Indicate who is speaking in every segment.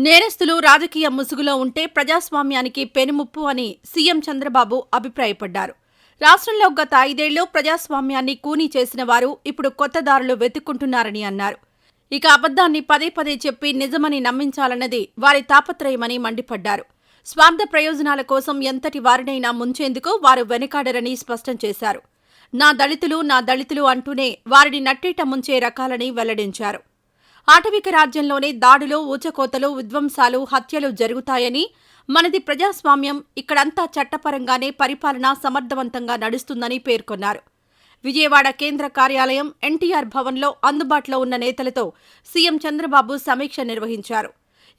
Speaker 1: నేరస్తులు రాజకీయ ముసుగులో ఉంటే ప్రజాస్వామ్యానికి పెనుముప్పు అని సీఎం చంద్రబాబు అభిప్రాయపడ్డారు. రాష్ట్రంలో గత 5 ఏళ్లు ప్రజాస్వామ్యాన్ని కూనీ చేసిన వారు ఇప్పుడు కొత్త దారులు వెతుక్కుంటున్నారని అన్నారు. ఇక అబద్ధాన్ని పదే పదే చెప్పి నిజమని నమ్మించాలన్నది వారి తాపత్రయమని మండిపడ్డారు. స్వార్థ ప్రయోజనాల కోసం ఎంతటి వారినైనా ముంచేందుకు వారు వెనుకాడరని స్పష్టం చేశారు. నా దళితులు అంటూనే వారిని నట్టేట ముంచే రకాలని వెల్లడించారు. ఆటవిక రాజ్యంలోనే దాడులు, ఊచకోతలు, విధ్వంసాలు, హత్యలు జరుగుతాయని, మనది ప్రజాస్వామ్యం, ఇక్కడంతా చట్టపరంగానే పరిపాలన సమర్థవంతంగా నడుస్తుందని పేర్కొన్నారు. విజయవాడ కేంద్ర కార్యాలయం ఎన్టీఆర్ భవన్లో అందుబాటులో ఉన్న నేతలతో సీఎం చంద్రబాబు సమీక్ష నిర్వహించారు.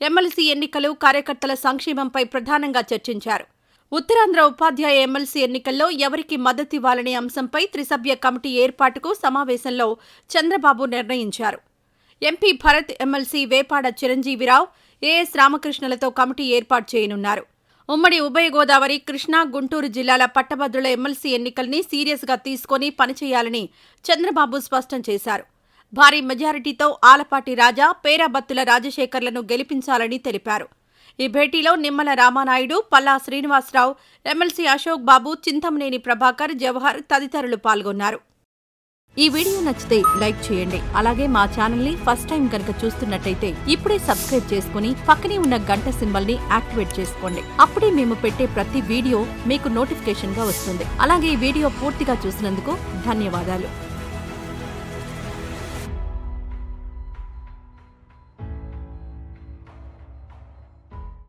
Speaker 1: ఎమ్మెల్సీ ఎన్నికలు, కార్యకర్తల సంక్షేమంపై ప్రధానంగా చర్చించారు. ఉత్తరాంధ్ర ఉపాధ్యాయ ఎమ్మెల్సీ ఎన్నికల్లో ఎవరికి మద్దతివ్వాలనే అంశంపై త్రిసభ్య కమిటీ ఏర్పాటుకు సమావేశంలో చంద్రబాబు నిర్ణయించారు. MP Bharat, MLC Vepada Chiranjeevi Rao, AS రామకృష్ణలతో కమిటీ ఏర్పాటు చేయనున్నారు. ఉమ్మడి ఉభయ గోదావరి, కృష్ణా, గుంటూరు జిల్లాల పట్టభద్రుల ఎమ్మెల్సీ ఎన్నికల్ని సీరియస్గా తీసుకుని పనిచేయాలని చంద్రబాబు స్పష్టం చేశారు. భారీ మెజారిటీతో ఆలపాటి రాజా, పేరాబత్తుల రాజశేఖర్లను గెలిపించాలని తెలిపారు. ఈ భేటీలో నిమ్మల రామానాయుడు, పల్లా శ్రీనివాసరావు, ఎమ్మెల్సీ అశోక్ బాబు, చింతమనేని ప్రభాకర్, జవహర్ తదితరులు పాల్గొన్నారు. ఈ వీడియో నచ్చితే లైక్ చేయండి. అలాగే మా ఛానల్ని ఫస్ట్ టైం కనుక చూస్తున్నట్టయితే ఇప్పుడే సబ్స్క్రైబ్ చేసుకుని పక్కనే ఉన్న గంట సింబల్ని యాక్టివేట్ చేసుకోండి. అప్పుడే మేము పెట్టే ప్రతి వీడియో మీకు నోటిఫికేషన్గా వస్తుంది. అలాగే ఈ వీడియో పూర్తిగా చూసినందుకు ధన్యవాదాలు.